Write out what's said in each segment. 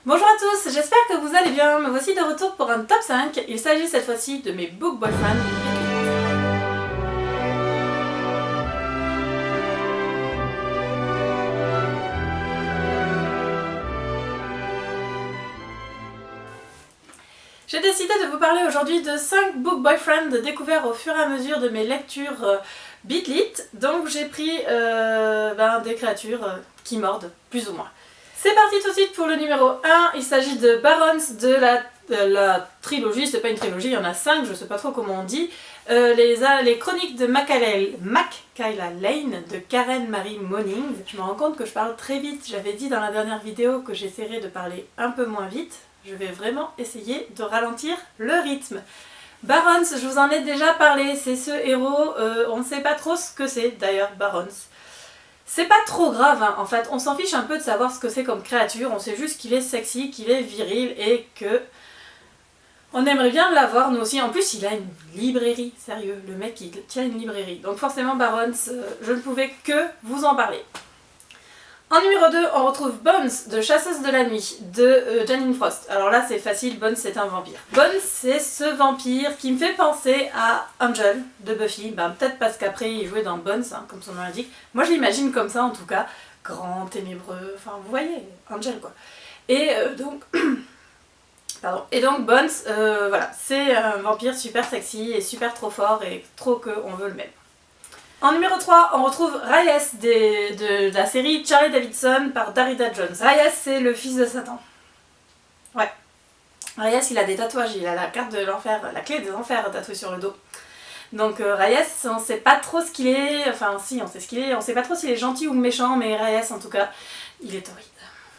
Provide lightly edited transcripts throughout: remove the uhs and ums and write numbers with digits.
Bonjour à tous, j'espère que vous allez bien. Me voici de retour pour un top 5. Il s'agit cette fois-ci de mes book boyfriends. J'ai décidé de vous parler aujourd'hui de 5 book boyfriends découverts au fur et à mesure de mes lectures Bitlit. Donc j'ai pris des créatures qui mordent, plus ou moins. C'est parti tout de suite pour le numéro 1. Il s'agit de Barons de la trilogie. C'est pas une trilogie, il y en a 5, je sais pas trop comment on dit. Les chroniques de Mackayla Lane de Karen Marie Moning. Je me rends compte que je parle très vite. J'avais dit dans la dernière vidéo que j'essaierais de parler un peu moins vite. Je vais vraiment essayer de ralentir le rythme. Barons, je vous en ai déjà parlé, c'est ce héros, on ne sait pas trop ce que c'est d'ailleurs, Barons. C'est pas trop grave, hein, en fait, on s'en fiche un peu de savoir ce que c'est comme créature, on sait juste qu'il est sexy, qu'il est viril et que on aimerait bien l'avoir nous aussi. En plus, il a une librairie, sérieux, le mec il tient une librairie. Donc forcément, Barons, je ne pouvais que vous en parler. En numéro 2, on retrouve Bones de Chasseuse de la Nuit de Janine Frost. Alors là, c'est facile, Bones c'est un vampire. Bones, c'est ce vampire qui me fait penser à Angel de Buffy. Peut-être parce qu'après il jouait dans Bones, hein, comme son nom l'indique. Moi je l'imagine comme ça en tout cas, grand, ténébreux, enfin vous voyez, Angel quoi. Et donc... Pardon. Et donc Bones, voilà, c'est un vampire super sexy et super trop fort et trop qu'on veut le même. En numéro 3, on retrouve Reyes de la série Charlie Davidson par Darida Jones. Reyes, c'est le fils de Satan. Ouais. Reyes, il a des tatouages, il a la carte de l'enfer, la clé des enfers tatouée sur le dos. Donc Reyes, on sait pas trop ce qu'il est, enfin si, on sait ce qu'il est, on sait pas trop s'il est gentil ou méchant, mais Reyes en tout cas, il est horrible.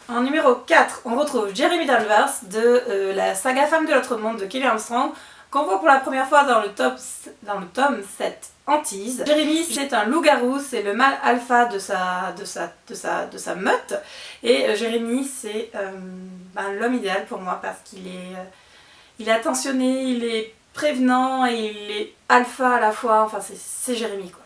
En numéro 4, on retrouve Jeremy Danvers de la saga Femme de l'autre monde de Kelly Armstrong, qu'on voit pour la première fois dans le tome 7 Antise. Jeremy, c'est un loup-garou, c'est le mâle alpha de sa meute. Et Jeremy, c'est l'homme idéal pour moi parce qu'il est attentionné, il est prévenant et il est alpha à la fois. Enfin, c'est Jeremy quoi.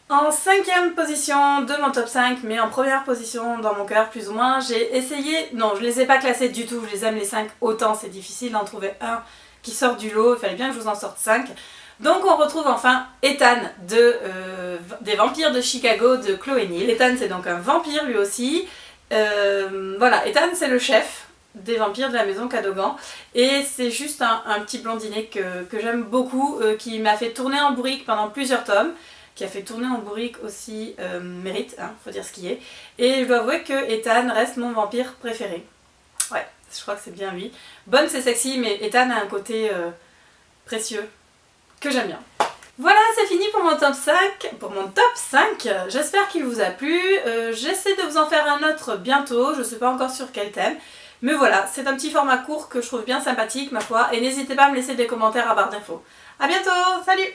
En 5e position de mon top 5, mais en première position dans mon cœur plus ou moins, j'ai essayé... Non, je les ai pas classés du tout, je les aime les 5 autant, c'est difficile d'en trouver un qui sort du lot, il fallait bien que je vous en sorte 5. Donc on retrouve enfin Ethan des Vampires de Chicago de Chloé Neal. Ethan c'est donc un vampire lui aussi. Voilà, Ethan c'est le chef des vampires de la maison Cadogan. Et c'est juste un petit blondinet que j'aime beaucoup, qui m'a fait tourner en bourrique pendant plusieurs tomes. Qui a fait tourner en bourrique aussi Mérite, hein, faut dire ce qui est. Et je dois avouer que Ethan reste mon vampire préféré. Ouais, je crois que c'est bien lui. Bonne c'est sexy, mais Ethan a un côté précieux que j'aime bien. Voilà, c'est fini pour mon top 5. J'espère qu'il vous a plu. J'essaie de vous en faire un autre bientôt, je ne sais pas encore sur quel thème. Mais voilà, c'est un petit format court que je trouve bien sympathique, ma foi. Et n'hésitez pas à me laisser des commentaires à barre d'infos. A bientôt, salut!